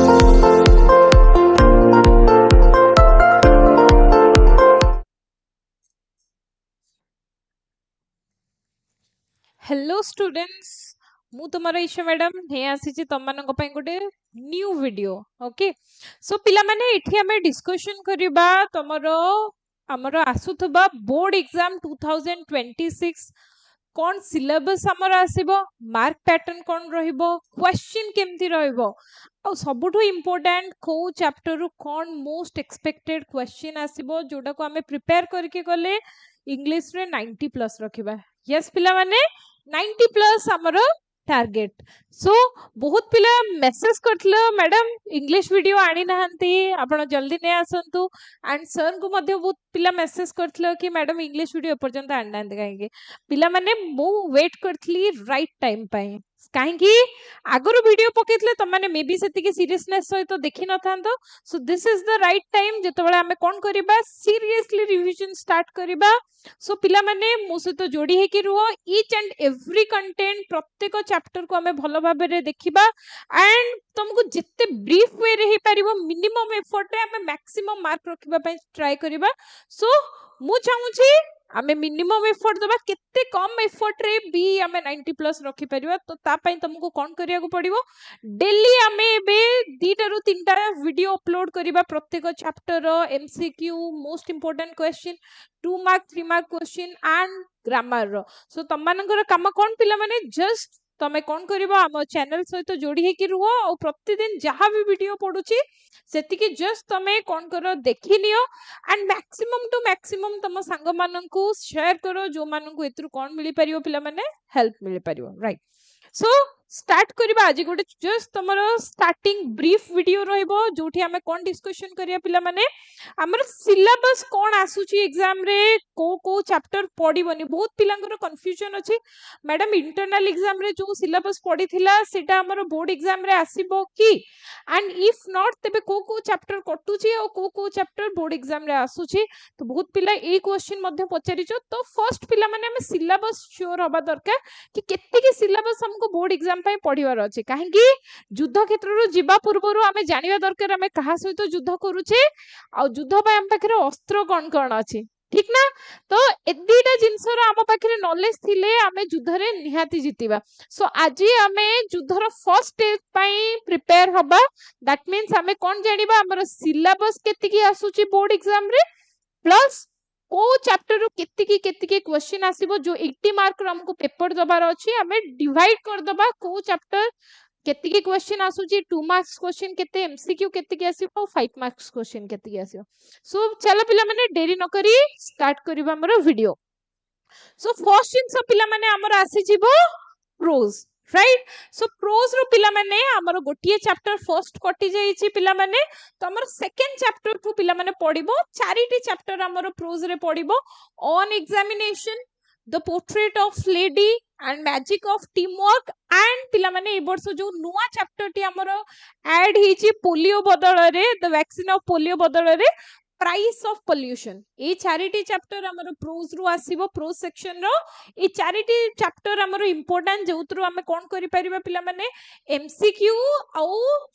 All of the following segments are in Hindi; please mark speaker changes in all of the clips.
Speaker 1: हेलो स्टूडेंट्स, मु तुमर ईशा मैडम हे आसी तुम मानक पई गोटे न्यू वीडियो। ओके, सो पिला माने एठी हमें डिस्कशन करबा तमरो हमरो आसुथबा बोर्ड एग्जाम 2026 कौन सिलेबस हमर आसीबो, मार्क पैटर्न कौन रहिबो, क्वेश्चन केमती रहिबो, आ सबुठु इम्पोर्टेंट को चैप्टर रु कौन मोस्ट एक्सपेक्टेड क्वेश्चन आसीबो जोटा को हमें प्रिपेयर करके गले इंग्लिश रे 90 प्लस रखिबा। यस पिला माने 90 प्लस हमर टार्गेट। सो बहुत पिला मेसेज करथलो मैडम इंग्लिश वीडियो आनी नहंती आपण जल्दी ने आसंतु, एंड सर को मध्ये बहुत पिला मेसेज करथलो कि मैडम इंग्लिश वीडियो पर्यंत आनी नहंती काहे पिला माने मु वेट करथली राइट टाइम पई काहे आगरो वीडियो पकेथले त माने मे बी सेति के सीरियसनेस सहित देखि न थांतो। So this is the right time जेतबेला हमें कोन करिबा सीरियसली रिवीजन स्टार्ट करिबा। सो पिला माने मो सहित जोड़ी हे कि रुओ ईच एंड एवरी कंटेंट प्रत्येक चैप्टर को हमें भलो भाबे रे देखिबा एंड तुमको जिते ब्रीफ वे रे ही परिबो मिनिमम एफर्ट रे हमें मैक्सिमम मार्क रखिबा पई ट्राई करिबा। सो मु चाहू छी आमे मिनिमम एफर्ट दबा केते कम एफर्ट रे भी आमे 90 प्लस रखि परिबा। तो ता पई तुमको कोन करिया को पड़िबो, डेली आमे बे 2 रु 3 वीडियो अपलोड करिबा प्रत्येक chapter MCQ most important question 2 mark 3 mark question and grammar रो। सो तम मानकर काम कोन पिला माने जस्ट तमे कोन करिबो हम चैनल सहित जोड़ी हे कि रुओ और प्रतिदिन जहां भी वीडियो पडुची सेति कि जस्ट तमे कोन करो देखि नियो एंड मैक्सिमम टू मैक्सिमम तम संग माननकु शेयर करो जो माननकु एतरु कोन मिली परियो पिला माने हेल्प मिली परियो। राइट, सो स्टार्ट करिबा आज गोटे जस्ट तमरो स्टार्टिंग ब्रीफ वीडियो रहइबो जोठी हमें कोन डिस्कशन करिया पिला माने हमर सिलेबस कोन आसुची एग्जाम रे को चैप्टर पडिबोनी। बहुत पिलांगर कंफ्यूजन अछि मैडम इंटरनल एग्जाम रे जो सिलेबस पडिथिला सेटा हमर बोर्ड एग्जाम रे आसीबो की, एंड इफ नॉट तबे को चैप्टर कटुची और को चैप्टर बोर्ड एग्जाम रे आसुची। तो बहुत पिला ए क्वेश्चन मध्ये पचारिचो। तो फर्स्ट पिला माने हम सिलेबस श्योर होबा दरकार कि केते के सिलेबस हमको बोर्ड एग्जाम पई पढिवार अछि काहे कि युद्ध क्षेत्र रु जिबा पूर्वरु हमें जानिबा दरकार हमें कहा सहित युद्ध करूचे आ युद्ध पई हम पाखरे अस्त्र कोन कोन अछि, ठीक ना। तो ए दुईटा जिंसर हम पाखरे नॉलेज थिले हमें युद्ध रे निहाती जितिबा। सो आज हमें युद्ध रो फर्स्ट स्टेज पई प्रिपेयर होबा। दैट मींस हमें कोन जानिबा हमर सिलेबस केते की आसुची बोर्ड एग्जाम रे प्लस को चैप्टर रो केते की क्वेश्चन आसीबो जो 80 मार्क रो हमको पेपर दबार अछि हमें डिवाइड कर दबा को चैप्टर केते की क्वेश्चन आसुची 2 मार्क्स क्वेश्चन केते एमसीक्यू केते की आसीबो 5 मार्क्स क्वेश्चन केते की आसीबो। सो चलो पिला माने देरी न करी स्टार्ट करिबा हमर वीडियो। सो फर्स्ट जिंस पिला माने हमर आसी जिवो प्रोज, राइट। सो प्रोज रो पिला माने हमर गोटिए चैप्टर फर्स्ट कटि जाईची पिला माने तो हमर सेकंड चैप्टर टू पिला माने पडिबो चारिटी चैप्टर हमर प्रोज रे पडिबो on examination, the portrait of lady and magic of team work and पिला माने ए वर्ष जो नुवा चैप्टर टी हमर ऐड हिची पोलियो बदल रे द वैक्सीन ऑफ पोलियो बदल रे प्राइस ऑफ पोल्यूशन। ए चारिटी चैप्टर हमर प्रोज रु आसीबो प्रोज सेक्शन रो। ए चारिटी चैप्टर हमर इंपोर्टेंट जेउतरु हमें कोन करि परिबा पिला माने एमसीक्यू औ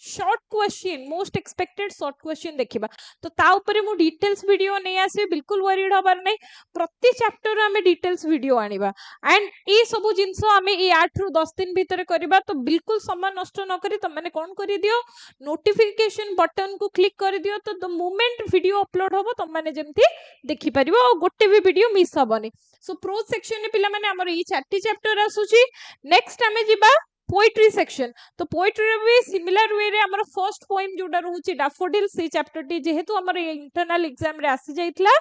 Speaker 1: short question most expected short question देखिबा। तो ता ऊपर मु डिटेल्स वीडियो नै आसी, बिल्कुल वरीड होबार नै। प्रति चैप्टर हमें डिटेल्स वीडियो आनिबा एंड ए सब जिंस हमें ए 8 रु 10 दिन भीतर करबा। तो बिल्कुल समय नष्ट न करी त माने कोन करि दियो नोटिफिकेशन बटन को क्लिक कर दियो। तो द मोमेंट वीडियो अपलोड होबो त माने जेमती देखि परिबो और गोटे भी वीडियो मिस होबनी। सो प्रोज सेक्शन ने पिला माने हमर ई चारटी चैप्टर आसुची। नेक्स्ट हमें जिबा पोएट्री सेक्शन। तो पोएट्री रे भी सिमिलर वे रे हमर फर्स्ट पोएम जोडा रहउची डैफोडिल से चैप्टर टी जेहेतु हमर इंटरनल एग्जाम रे आसी जाइतला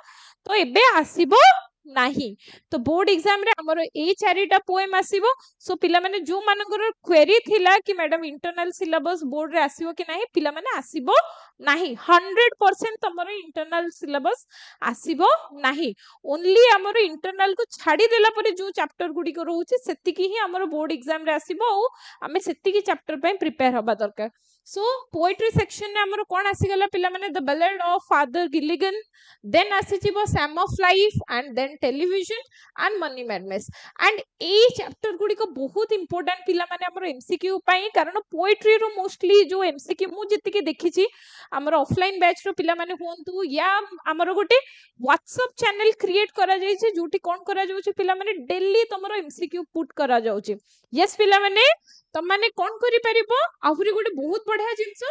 Speaker 1: तो एबे आसीबो नाही। तो बोर्ड एग्जाम रे हमर ए चारिटा पोएम आसीबो। सो पिला माने जो मानकर क्वेरी थिला कि मैडम इंटरनल सिलेबस बोर्ड रे आसीबो कि नाही, पिला माने आसीबो नाही। 100% तमरो इंटरनल सिलेबस आसीबो नाही। ओनली हमर इंटरनल को छाडी देला परे जो चैप्टर गुडी को रहउची सेति की ही हमर बोर्ड एग्जाम रे आसीबो और हमें सेति की चैप्टर पे प्रिपेयर होबा दरकार। सो पोएट्री सेक्शन रे हमर कोन आसीगला पिला माने the ballad of Father Gilligan, then आसीजिबो sum of life and then television and money madness. And ए चैप्टर गुडी को बहुत इंपोर्टेंट पिला माने हमर एमसीक्यू पई, कारण पोएट्री रो मोस्टली जो एमसीक्यू मु जति के देखि छी हमर ऑफलाइन बैच रो पिला माने होंतु या हमर गोटे व्हाट्सएप चैनल क्रिएट करा जाय छै जोटी कोन करा जाउ छै पिला माने डेली तमरो एमसीक्यू पुट करा जाउ छै। यस पिला माने तम माने कोन करि परिबो आहुरी गोटे बहुत बढ़िया जिंस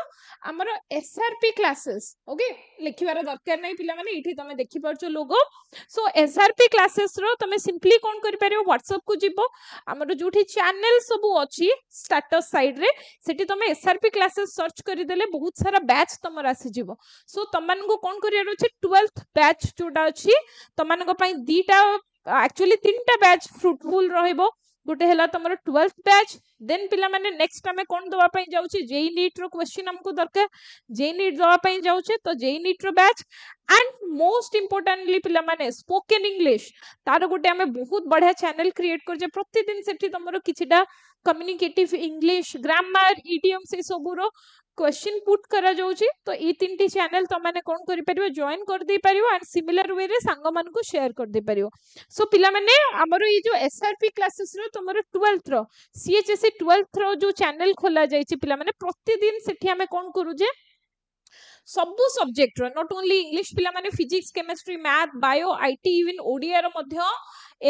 Speaker 1: हमर एसआरपी क्लासेस, ओके लिखिबार दरकार नै पिला माने इठी तमे देखि परछो लोगो। सो एसआरपी क्लासेस रो तमे सिंपली कोन करि परिबो व्हाट्सएप को जिवो हमर जोठी चैनल सब अछि स्टेटस साइड रे सेठी तमे एसआरपी क्लासेस सर्च करि देले बहुत सारा बैच तमर आसी जिवो। सो तमन को कोन करियार अछि 12th बैच जोटा अछि तमन को पई दीटा एक्चुअली तीनटा बैच फ्रूटफुल रहइबो। गोटे हला तमर 12th बैच, देन पिला माने नेक्स्ट हमें कोन दवा पई जाउ छी जेई नीट रो क्वेश्चन हमको दरकार, जेई नीट दवा पई जाउ छी तो जेई नीट रो बैच। एंड मोस्ट इंपोर्टेंटली पिला माने स्पोकन इंग्लिश तार गोटे हमें बहुत बढ़िया चैनल क्रिएट कर जे प्रतिदिन सेठी तमरो किछिटा कम्युनिकेटिव इंग्लिश ग्रामर इडियम से सबुरो क्वेश्चन पुट करा जाउची। तो ई तीनटी चैनल तो माने कोन करि परिबो जॉइन कर दे परिबो एंड सिमिलर वे रे संग मान को शेयर कर दे परिबो। सो पिला माने हमरो ई जो एसआरपी क्लासेस रो तमरो 12th रो सीएचएससी 12th रो जो चैनल खोला जाय छी पिला माने प्रतिदिन सेठी हमें कोन करू जे सबु सब्जेक्ट रो नॉट ओनली इंग्लिश पिला माने physics chemistry math bio IT even Odia रो मध्य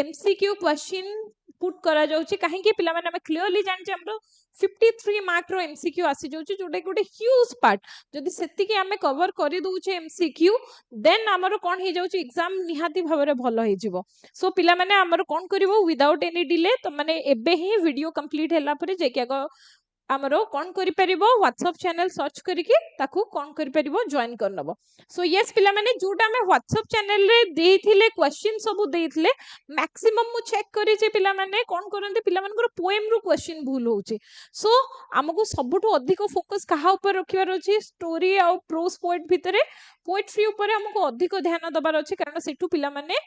Speaker 1: एमसीक्यू क्वेश्चन पुट करा जाउची काहे कि पिला माने हम क्लियरली जान जे हमरो 53 मार्क रो एमसीक्यू आसी जाउची जोटा गोटे ह्यूज पार्ट जदि सेति के हमें कवर करि दउचे एमसीक्यू देन हमरो कोन हे जाउची एग्जाम निहाती भाबरे भलो हे जिवो। सो पिला माने हमरो कोन करिवो विदाउट एनी डिले तो माने एबे ही वीडियो कंप्लीट हैला परे जे के हमरो कोन करि परिबो व्हाट्सएप चैनल सर्च करिके ताकू कोन करि परिबो जॉइन कर नबो। सो यस पिला माने जोटा में व्हाट्सएप चैनल रे देथिले क्वेश्चन सब देथिले मैक्सिमम मु चेक करी जे पिला माने कोन करंते पिला मानकर पोएम रो क्वेश्चन भूल होउची। सो हमको सबुठो अधिक फोकस कहा ऊपर रखिवार अछि स्टोरी आ प्रोज पोएट भितरे पोएट्री ऊपर हमको अधिक ध्यान दबार अछि कारण सेठु पिला माने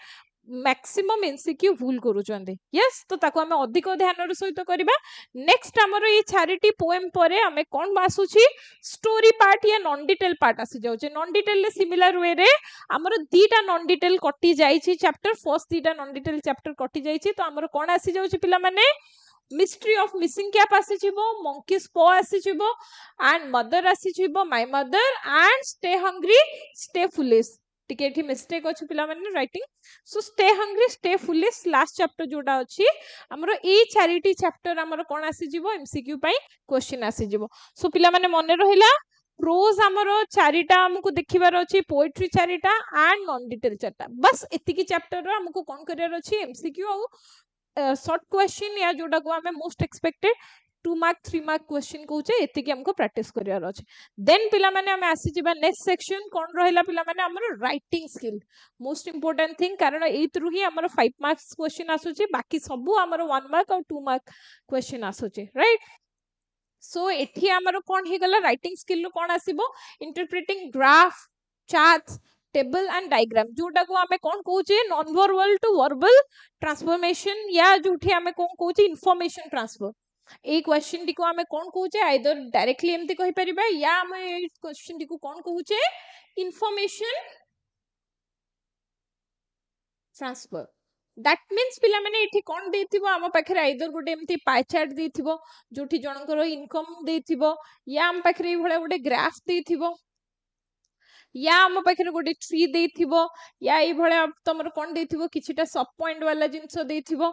Speaker 1: मैक्सिमम एमसीक्यू भूल करूचंदे। यस तो ताको हमें अधिक ध्यान रो सहित करबा। नेक्स्ट हमरो ये चारिटी पोएम परे हमें कोन आसुची स्टोरी पार्ट या नॉन डिटेल पार्ट आसी जाउचे। नॉन डिटेल ले सिमिलर वे रे हमरो दीटा नॉन डिटेल कटि जाईची चैप्टर फर्स्ट दीटा नॉन डिटेल चैप्टर कटि जाईची तो हमरो कोन आसी जाउची पिला माने मिस्ट्री ऑफ मिसिंग कैप आसी जिवो मंकीज पॉ आसी जिवो एंड मदर आसी जिवो my mother and stay hungry stay foolish टिके एठी मिस्टेक अछि पिला माने writing. So stay hungry stay foolish last chapter जोटा अछि हमरो ए चारिटी चैप्टर हमरो कोन आसी जिवो एमसीक्यू पई क्वेश्चन आसी जिवो। सो पिला माने मने रहिला प्रोज हमरो चारिटा हमको देखिबार अछि पोएट्री चारिटा एंड नॉन डिटेल चारिटा बस एतिकी चैप्टर रो हमको कोन करियर अछि एमसीक्यू आ शॉर्ट क्वेश्चन या जोटा को हमें most expected 2 mark 3 mark question कहूचे एतिकी हमको प्रैक्टिस करियर अछि। देन पिला माने हम आसी जिबा नेक्स्ट सेक्शन कोन रहिला पिला माने हमरो writing skill most important thing कारण ए थ्रू ही हमरो 5 मार्क्स क्वेश्चन आसुची बाकी सबु हमरो 1 मार्क और 2 मार्क क्वेश्चन आसुची राइट। सो एठी हमरो कोन हे गला राइटिंग स्किल रो कोन आसीबो interpreting graph charts table and diagram जोटा को हमें कोन कहूचे non verbal to verbal transformation या जोठी हमें कोन कहूचे इंफॉर्मेशन ट्रांसफर ए क्वेश्चन टी को हमें कोन कहूचे आइदर डायरेक्टली एमती कहि परिबा या हमें क्वेश्चन टी को कोन कहूचे इंफॉर्मेशन ट्रांसफर। दैट मीन्स पिला माने एठी कोन देथिबो हम पाखरे आइदर गोटे एमती पाई चार्ट देथिबो जोठी जनकर इनकम देथिबो या हम पाखरे भळे गोटे ग्राफ देथिबो या हम पाखरे गोटे ट्री देथिबो या ए भळे तमर कोन देथिबो किछिटा सब पॉइंट वाला जिंस देथिबो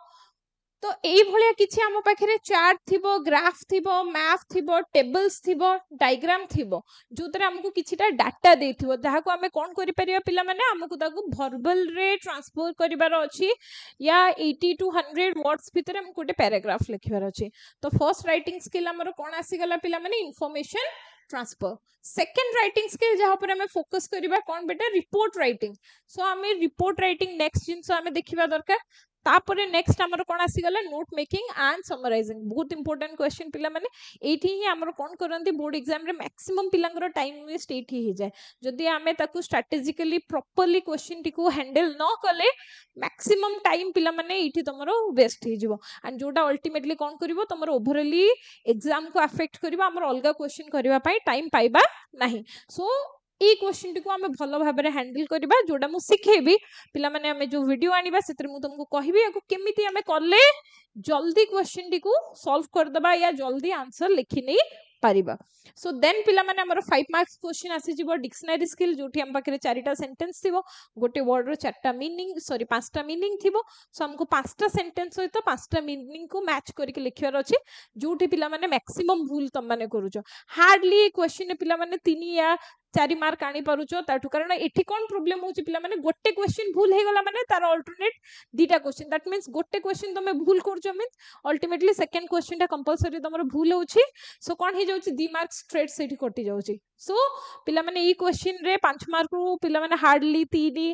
Speaker 1: तो एई भळे किछि हम पाखरे चार्ट थिबो ग्राफ थिबो मैप थिबो टेबल्स थिबो डायग्राम थिबो जोतरे हमकु किछिटा डाटा देथिबो जहा को हमें कोन करि परिया पिला माने हमकु ताकू वर्बल रे ट्रांसफर करिवार अछि या 80 टू 100 वर्ड्स भितरे हम गोटे पैराग्राफ लिखिवार अछि। तो फर्स्ट राइटिंग स्किल हमर कोन आसी गला पिला माने information transfer. Second writing skill जहा पर हमें फोकस करिबा कोन बेटा रिपोर्ट राइटिंग। सो हमें रिपोर्ट राइटिंग नेक्स्ट जिंस हमें देखिबा दरकार तापरे नेक्स्ट हमर कोन आसी गला नोट मेकिंग एंड समराइजिंग बहुत इंपोर्टेंट क्वेश्चन पिला माने एठी ही हमर कोन करंती बोर्ड एग्जाम रे मैक्सिमम पिलांगर टाइम वेस्ट एठी ही जाय जदि आमे ताकू स्ट्रेटेजिकली प्रॉपर्ली क्वेश्चन टिकू हैंडल न कले मैक्सिमम टाइम पिला माने एठी तमरो वेस्ट ही जिवो एंड जोटा अल्टीमेटली कोन करिवो तमरो ओवरऑली एग्जाम को अफेक्ट करिवो हमर अलगा क्वेश्चन करबा पई टाइम पाइबा नाही सो ई क्वेश्चन टिको आमे भलो भाबरे हैंडल करबा जोटा मु सिखेबी पिला माने आमे जो वीडियो आनिबा सेतिर मु तुमको कहबी याको केमिति आमे करले जल्दी क्वेश्चन टिको सॉल्व कर दबा या जल्दी आंसर लिखि नै पारिबा सो देन पिला माने हमर 5 मार्क्स क्वेश्चन आसी जिवो डिक्शनरी स्किल जोठी हम पाखरे चारिटा सेंटेंस थिबो गोटे वर्ड रो चारटा मीनिंग सॉरी पांचटा मीनिंग थिबो सो हमको पांचटा सेंटेंस सहित पांचटा मीनिंग को मैच करके लिखियार अछि जोठी पिला माने मैक्सिमम भूल तम माने करूचो हार्डली क्वेश्चन पिला माने 3 या 4 मार्क आनी पारुचो ताठु कारण एठी कोन प्रॉब्लम होची पिला माने गोटे क्वेश्चन भूल हे गला माने तार अल्टरनेट दीटा क्वेश्चन दैट मींस गोटे क्वेश्चन तमे भूल करचो मींस अल्टीमेटली सेकंड क्वेश्चन टा कंपलसरी तमरो भूल होची सो कोन हे जाउची 2 मार्क स्ट्रेट सेठी कटि जाउची सो पिला माने ई क्वेश्चन रे 5 मार्क रो पिला माने हार्डली 3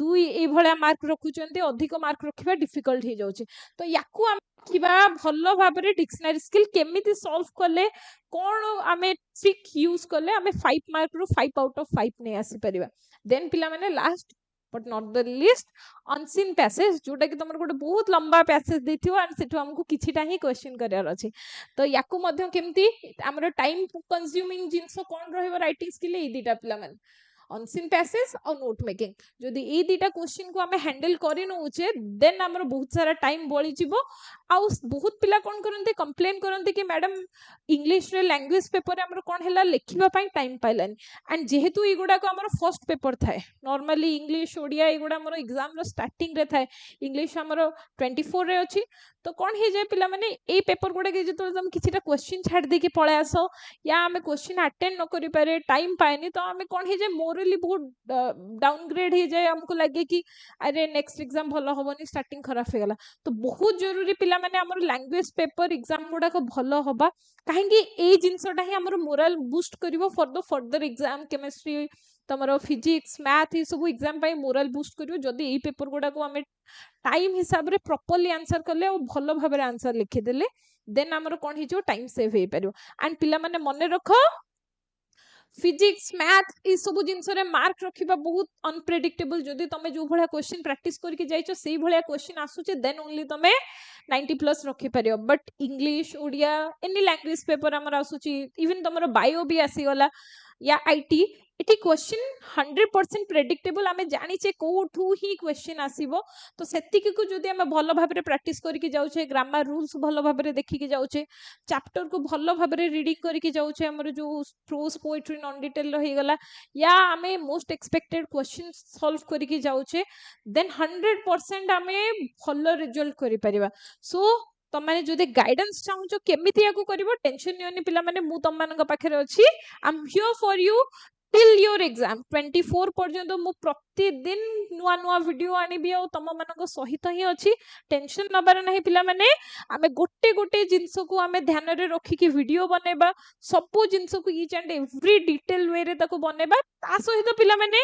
Speaker 1: 2 ए भलिया मार्क रखुचंती अधिक मार्क रखिबा डिफिकल्ट हे जाउची तो याकू हम किबा भलो भाबरे डिक्शनरी स्किल केमिति सॉल्व करले कोन आमे ट्रिक यूज करले आमे 5 मार्क रो 5 आउट ऑफ 5 ने आसी परिबा देन पिला माने last but not the least unseen passage जोटा कि तुम गोटे बहुत लंबा पैसेज देथियो एंड सेठो हमको किछिटा ही क्वेश्चन करियार अछि तो याकू मध्य केमती हमर time consuming jeans cone रहइबो writing skill A दीटा पिला माने अनसीन पैसेज और नोट मेकिंग जदि ए दीटा क्वेश्चन को हमें हैंडल करि नउचे देन हमर बहुत सारा टाइम बळी जिवो आ बहुत पिला कोन करनते कंप्लेन करनते कि मैडम इंग्लिश रे लैंग्वेज पेपर रे हमर कोन हैला लिखिबा पई टाइम पाइलानी एंड जेहेतु ई गुडा को हमर फर्स्ट पेपर थाए नॉर्मली इंग्लिश ओडिया ई गुडा हमर एग्जाम रो स्टार्टिंग रे थाए इंग्लिश हमर 24 रे अछि तो कोन हे जाय पिला माने ए पेपर गुडा के जेतो हम किछिटा क्वेश्चन छाड़ दे के पळे आसो या हमें क्वेश्चन अटेंड न करि पारे टाइम पाएनी तो हमें कोन हे जाय मोरली बहुत डाउनग्रेड हे जाय हमको लागे कि अरे नेक्स्ट एग्जाम भलो होबनी स्टार्टिंग खराब हे गला तो बहुत जरूरी पिला माने हमर लैंग्वेज पेपर एग्जाम गुडा को भलो होबा काहे कि ए जिंसटा ही हमर मोरल बूस्ट करिवो for the further exam chemistry तमरो फिजिक्स मैथ ई सब एग्जाम पई मोरल बूस्ट करिवो जदी ए पेपर गुडा को हमें टाइम हिसाब रे प्रॉपर्ली आंसर करले और भलो भाबरे आंसर लिखि देले देन हमर कोन हि जो टाइम सेव हे परियो एंड पिला माने मने रखो फिजिक्स मैथ ई सब जिंस रे मार्क रखिबा बहुत अनप्रेडिक्टेबल जदी तमे जो भलिया क्वेश्चन प्रैक्टिस करके जाइछो सेही भलिया क्वेश्चन आसुचे देन ओनली तमे 90 प्लस रखि परियो but English Odia any language paper हमर आसुची इवन तमरो बायो भी आसी गला या आईटी इटी क्वेश्चन 100% प्रेडिक्टेबल आमे जानिचे कोठू ही क्वेश्चन आसीबो तो सेतिकी को जदी आमे भलो भाबरे प्रैक्टिस करके जाउछे ग्रामर रूल्स भलो भाबरे देखि के जाउछे चैप्टर को भलो भाबरे रीडिंग करके जाउछे हमर जो प्रोज पोएट्री नॉन डिटेल रही गला या आमे मोस्ट एक्सपेक्टेड क्वेश्चन सॉल्व करके जाउछे देन 100% आमे भलो रिजल्ट करि परिबा सो तुम मैंने जो गाइडेंस चाहूँ केमिति याकू करिवो टेंशन नियोनी पिला माने मु तुम मानक पाखरे अछि I am here for you till your exam 24 पर्यंत मु प्रतिदिन नुआ नुआ वीडियो आनिबी आ तुम मानक सहित ही अछि टेंशन नबार नहीं पिला माने आमे गोटे गोटे जिंस को आमे ध्यान रे रखी कि वीडियो बनेबा सब जिंस को ईच एंड एवरी डिटेल वे रे ताको बनेबा ता सहित पिला माने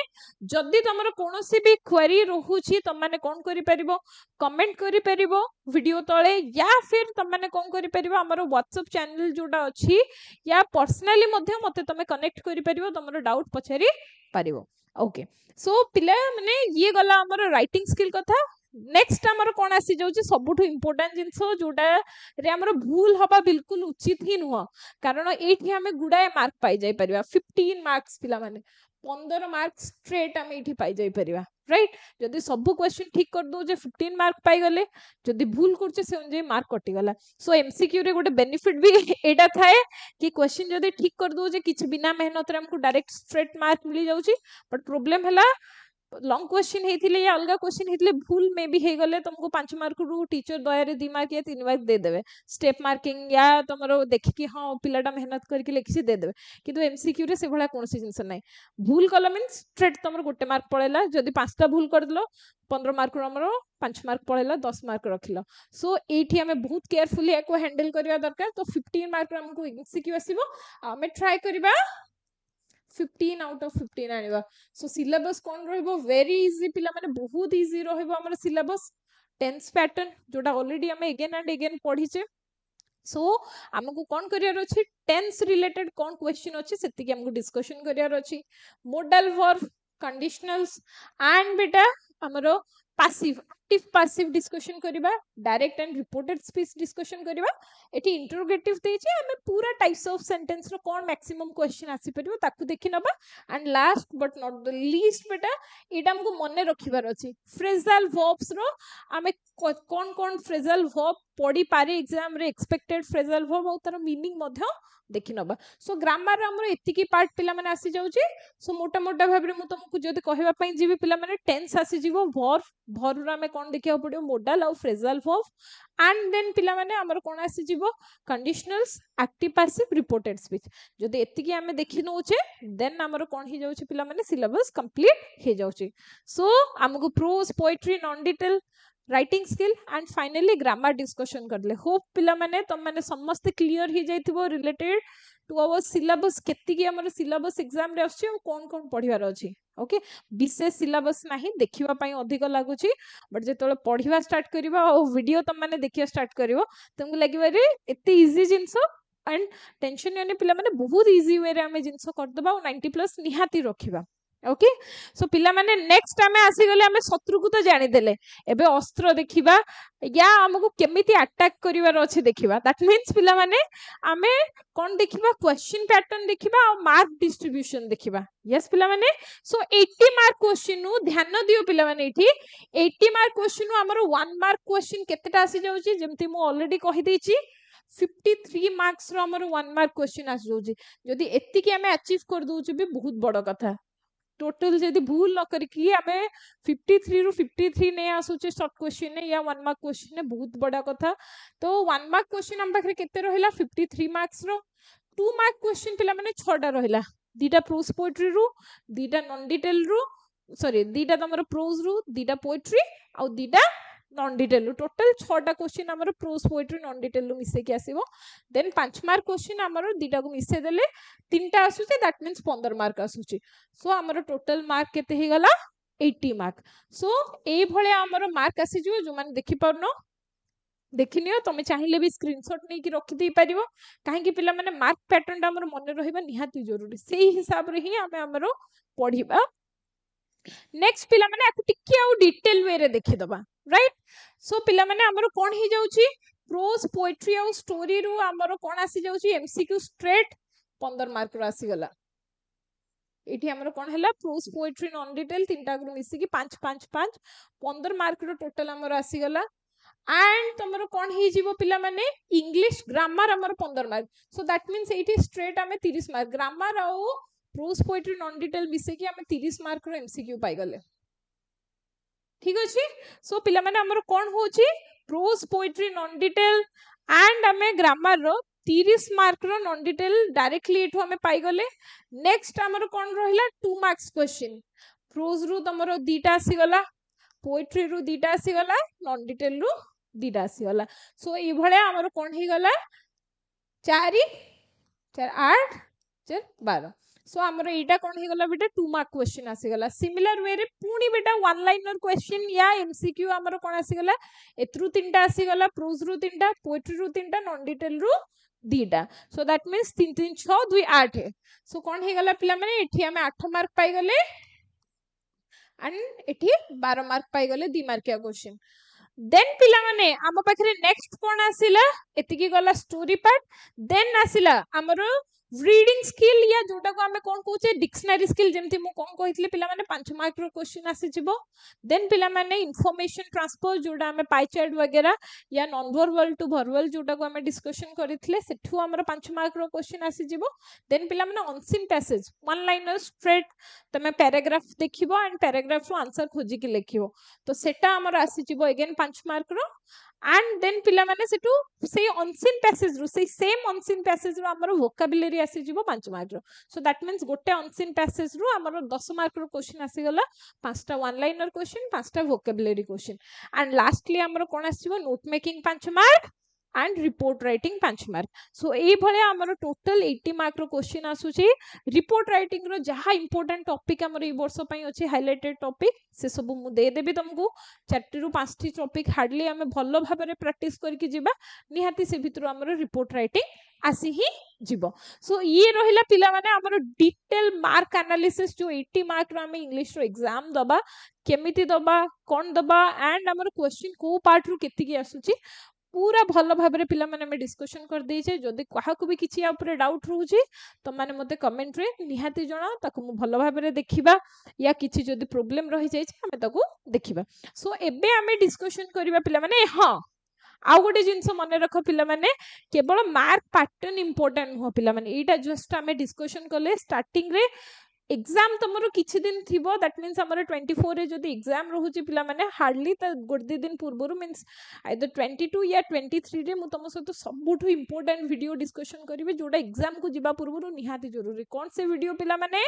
Speaker 1: जदी तमरो कोनोसी भी क्वेरी रहुची तुम माने कोन करि परिबो कमेंट करि परिबो वीडियो तळे या फिर तुम माने कोन करि परिबो हमरो व्हाट्सएप चैनल जोटा अछि या पर्सनली मध्ये मते तमे कनेक्ट करि परिबो तमरो डाउट पछारी परिबो ओके सो पिला माने ये गला हमरो राइटिंग स्किल कथा नेक्स्ट हमर कोन आसी जाउची सबुठु इंपोर्टेंट जिंस जोटा रे हमर भूल हबा बिल्कुल उचित ही नुह कारण एठी हमें गुडाए मार्क पाई जाई परिबा 15 मार्क्स पिला माने 15 मार्क स्ट्रेट हमें एठी पाई जाई परिबा राइट जदी सब क्वेश्चन ठीक कर दो जे 15 मार्क पाई गले जदी भूल करछे से अनुजे मार्क कटि गला सो एमसीक्यू रे गोटे बेनिफिट भी एटा थाए कि क्वेश्चन जदी ठीक कर दो जे किछ बिना मेहनत रे हमको डायरेक्ट स्ट्रेट मार्क मिली जाउची बट प्रॉब्लम हला लॉन्ग क्वेश्चन हेतिले या अलगा क्वेश्चन हेतिले भूल में भी हे गले तुमको 5 मार्क रु टीचर दया रे 2 मार्क या 3 मार्क दे देबे स्टेप मार्किंग या तमरो देखि कि हां पिलाटा मेहनत करके लिखि दे देबे किंतु एमसीक्यू रे से भला कोनसी जिंस नै भूल कल मीन स्ट्रेट तमरो गोटे मार्क पळेला जदी 5टा भूल कर दलो 15 मार्क हमरो 5 मार्क पळेला 10 मार्क रखिलो सो एठी हमें बहुत केयरफुली एको हैंडल करबा दरकार तो 15 मार्क हमको एमसीक्यू आसीबो हमें ट्राई करबा 15 आउट ऑफ 15 आनिबा सो सिलेबस कोन रहइबो वेरी इजी पिला माने बहुत इजी रहइबो हमर सिलेबस टेंस पैटर्न जोटा ऑलरेडी हमें अगेन एंड अगेन पढ़ीचे सो आमको कौन करियार अछि टेंस रिलेटेड कौन क्वेश्चन अछि सेति हमको डिस्कशन करियार अछि मोडल वर्ब कंडीशनल्स एंड बेटा हमरो पासिव एक्टिव पासिव डिस्कशन करिबा direct and reported speech discussion करिबा एटी इंटरोगेटिव देछि हमें पूरा टाइप्स ऑफ सेंटेंस रो कोन मैक्सिमम क्वेश्चन आसी परिबो ताकू देखि नबा and last but not the least बेटा एटा हमको मने रखिबार अछि फ्रेजल वर्ब्स रो हमें कौन कौन फ्रेजल वर्ब पढ़ी पारे एग्जाम रे एक्सपेक्टेड फ्रेजल वर्ब और तार मीनिंग मध्य देखि नबा सो ग्रामर हमर एतिकी पार्ट पिला माने आसी जाउची सो मोटा मोटा भाबरे मु तुमको जदी कहबा पई जीवी पिला माने टेंस आसी जीवो वर्ब वर्ब रा में कोन देखिया पड़ियो मॉडल और फ्रेजल वर्ब एंड देन पिला माने हमर कोन आसी जीवो conditionals active passive reported speech जदी एतिकी हमें देखि नउचे देन हमर कोन ही जाउची पिला माने सिलेबस कंप्लीट हे जाउची सो हमको prose poetry non detail writing skill and finally grammar discussion करले होप पिला माने तुम माने समस्त क्लियर ही जाइथिबो रिलेटेड टू आवर सिलेबस केति की हमर सिलेबस एग्जाम रे आछी और कोन कोन पढिबार अछि ओके विशेष सिलेबस नाही देखिबा पई अधिक लागुची बट जेतोले पढिबा स्टार्ट करिबा और वीडियो तुम माने देखिया स्टार्ट करिवो तुमको लागिबा रे एते इजी जिंसो एंड टेंशन यानी पिला माने बहुत इजी वे रे हमें जिंसो कर दबा और 90 प्लस निहाती रखिबा ओके सो पिला माने नेक्स्ट टाइम आसी गले हमें शत्रु को तो जानि देले एबे अस्त्र देखिबा या हमको केमिति अटैक करिवार अछि देखिबा दैट मींस पिला माने हमें कोन देखिबा क्वेश्चन पैटर्न देखिबा और मार्क डिस्ट्रीब्यूशन देखिबा यस पिला माने सो 80 मार्क क्वेश्चन नु ध्यान दियो पिला माने इठी 80 मार्क क्वेश्चन नु हमरो 1 मार्क क्वेश्चन केतेटा आसी जाउची जेमति मु ऑलरेडी कहि देछि 53 मार्क्स रो हमरो 1 मार्क क्वेश्चन आसी जाउची जदी एत्ति की हमें अचीव कर दोउची भी बहुत बड़ कथा टोटल जदी भूल न करके हमें 53 रु 53 ने आसुचे शॉर्ट क्वेश्चन ने या 1 मार्क क्वेश्चन ने बहुत बड़ा कथा तो 1 मार्क क्वेश्चन हम पाखरे केते रहिला 53 मार्क्स रो 2 मार्क क्वेश्चन पिला माने 6टा रहिला दीटा प्रोज पोएट्री रु दीटा नॉन डिटेल रु सॉरी दीटा तमरो प्रोज रु दीटा पोएट्री और दीटा नॉन डिटेल टोटल 6टा क्वेश्चन हमरो प्रोज पोएट्री नॉन डिटेल रु मिसे के आसीबो देन 5 मार्क क्वेश्चन हमरो दीटा को मिसे देले 3टा आसुचे दैट मींस 15 मार्क आसुचे सो हमरो टोटल मार्क केते हे गला 80 मार्क सो ए भले हमरो मार्क आसी जो जो माने देखि परनो देखिनियो तमे चाहिले भी स्क्रीनशॉट नै कि रखि देई परिबो काहे कि पिला माने मार्क पैटर्न ता हमरो मने रहिबा निहाती जरूरी सेही हिसाब रे ही हमरो पढिबा नेक्स्ट पिला माने आकु टिके आउ डिटेल वे रे देखि दबा राइट सो पिला माने हमरो कोन ही जाउची प्रोज पोएट्री और स्टोरी रु हमरो कोन आसी जाउची एमसीक्यू स्ट्रेट 15 मार्क रो आसी गला एठी हमरो कोन हला प्रोज पोएट्री नॉन डिटेल तीनटा ग्रुप मिसी की 5 5 5 15 मार्क रो टोटल हमरो आसी गला एंड तमरो कोन ही जीवो पिला माने इंग्लिश ग्रामर हमरो 15 मार्क सो दैट मींस एठी स्ट्रेट हमें 30 मार्क ग्रामर और प्रोज पोएट्री नॉन डिटेल मिसे की हमें 30 मार्क रो एमसीक्यू पाई गले ठीक अछि सो पिला माने हमरो कोन होची pros poetry non detail and हमें ग्रामर रो 30 मार्क रो नॉन डिटेल डायरेक्टली एठो हमें पाई गले नेक्स्ट हमरो कोन रहिला 2 मार्क्स क्वेश्चन प्रोज रु तमरो दीटा आसी गला पोएट्री रु दीटा आसी गला नॉन डिटेल रु दीटा आसी गला सो ई भले हमरो कोन ही गला 4 4 8 4 12 सो हमरो एटा कोन ही गला बेटा 2 मार्क क्वेश्चन आसी गला सिमिलर वे रे पूनी बेटा वन लाइनर क्वेश्चन या एमसीक्यू हमरो कोन आसी गला एत्रु तीनटा आसी गला प्रोज रु तीनटा पोएट्री रु तीनटा नॉन डिटेल रु दीटा सो दैट मींस 3 3 6 2 8 है सो कोन हे गला पिला माने एठी हमें 8 मार्क पाई गले एंड एठी 12 मार्क पाई गले 2 मार्किया क्वेश्चन देन पिला माने आम पाखरे नेक्स्ट कोन आसिला एतिकी गला स्टोरी पार्ट देन आसिला हमरो रीडिंग स्किल या जोटा को हमें कोन कहूचे डिक्शनरी स्किल जेमति मु कोन कहितले पिला माने 5 मार्क रो क्वेश्चन आसी जिवो देन पिला माने इंफॉर्मेशन ट्रांसफर जोटा हमें पाई चार्ट वगैरह या नॉन वर्बल टू वर्बल जोटा को हमें डिस्कशन करितले सेठु हमरो 5 मार्क रो क्वेश्चन आसी जिवो देन पिला माने unseen passage one liner straight तमे पैराग्राफ देखिबो एंड पैराग्राफ रो आंसर खोजी के लिखिबो तो सेटा हमरो आसी जिवो अगेन 5 मार्क रो एंड देन पिला माने सेटू से अनसीन पैसेज रो से सेम अनसीन पैसेज रो हमरो वोकैबुलरी आसी जिवो 5 मार्क रो सो दैट मींस गोटे अनसीन पैसेज रो हमरो 10 मार्क रो क्वेश्चन आसी गला 5टा वन लाइनर क्वेश्चन 5टा वोकैबुलरी क्वेश्चन एंड लास्टली हमरो कोन आसीबो note making 5 mark and report writing 5 mark so यही भाया आमर टोटल 80 मार्क रो क्वेश्चन आसुची रिपोर्ट राइटिंग रो जहा इंपोर्टेंट टॉपिक हमर ए वर्ष पई अछि हाइलाइटेड टॉपिक से सब मु दे देबी तुमको 4 रु 5 टी टॉपिक हार्डली हमें भलो भाबरे प्रैक्टिस करके जिबा निहाती से भितर हमर रिपोर्ट राइटिंग आसी ही जीवो सो ये रहिला पिला माने हमर डिटेल मार्क एनालिसिस जो 80 मार्क रो हमें इंग्लिश रो एग्जाम दबा केमिति दबा कोन दबा एंड हमर क्वेश्चन को पार्ट रु केति की आसुची पूरा भलो भाबरे पिला माने हमें डिस्कशन कर दै छै जदी काहाकू भी किछि ऊपर डाउट रहउची तो माने मते कमेंट रे निहाती जणा ताकू मु भलो भाबरे देखिबा या किछि जदी प्रॉब्लम रहि जाय छै हमें ताकू देखिबा सो एबे हमें डिस्कशन करिबा पिला माने हां आउ गोटे जिनस मन रख पिला माने केवल मार्क पैटर्न इंपोर्टेंट नुह पिला माने एटा जस्ट हमें डिस्कशन कले स्टार्टिंग रे एग्जाम तुमरो किछि दिन थिबो दैट मींस हमर 24 रे जदी एग्जाम रहउची पिला माने हार्डली त गोटे दिन पूर्वरु मींस आइदर 22 या 23 रे मु तम सहित सबुठु इंपोर्टेंट वीडियो डिस्कशन करिवे जोटा एग्जाम को जिबा पूर्वरु निहाती जरूरी कोन से वीडियो पिला माने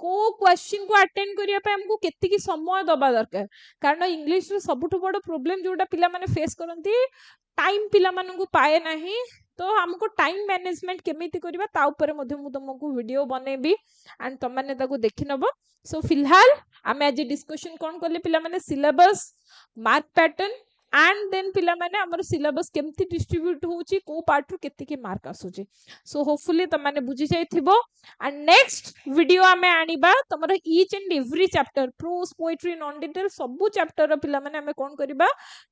Speaker 1: को क्वेश्चन को अटेंड करिया पे हमको केति की समय दबा दरकार कारण इंग्लिश रो सबुठु बड़ प्रॉब्लम जोटा पिला माने फेस करंती टाइम पिला मानन को पाए नाही तो हमको टाइम मैनेजमेंट केमिति करिबा ता ऊपर मध्ये मु तुमको वीडियो बनेबी एंड तुम माने ताको देखि नबो सो फिलहाल आमे आज डिस्कशन कोन करले पिला माने syllabus mark pattern and then पिला माने हमर सिलेबस केमति डिस्ट्रीब्यूट होउची को पार्ट रु केति के मार्क आसुची सो होपफुली तुम माने बुझी जाइथिबो एंड नेक्स्ट वीडियो आमे आनिबा तमरो each and every chapter prose poetry non detail सब चैप्टर रो पिला माने हमें कोन करिबा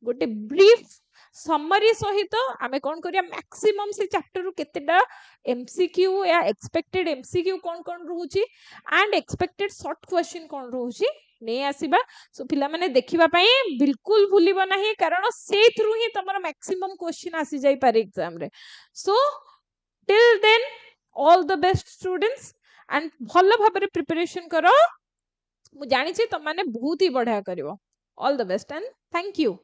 Speaker 1: गोटे ब्रीफ समरी सहित आमे कोन करिया मैक्सिमम से चैप्टर रु केतेडा एमसीक्यू या एक्सपेक्टेड एमसीक्यू कोन कोन रहउची एंड एक्सपेक्टेड शॉर्ट क्वेश्चन कोन रहउची नै आसीबा सो पिला माने देखिबा पई बिल्कुल भूलिबो नाही कारण से थ्रू ही तमरो मैक्सिमम क्वेश्चन आसी जाई पारे एग्जाम रे so till then all the best students and भलो भाबरे प्रिपरेशन करो मु जानि छी तुम माने बहुत ही बढ़िया करिवो all the best and thank you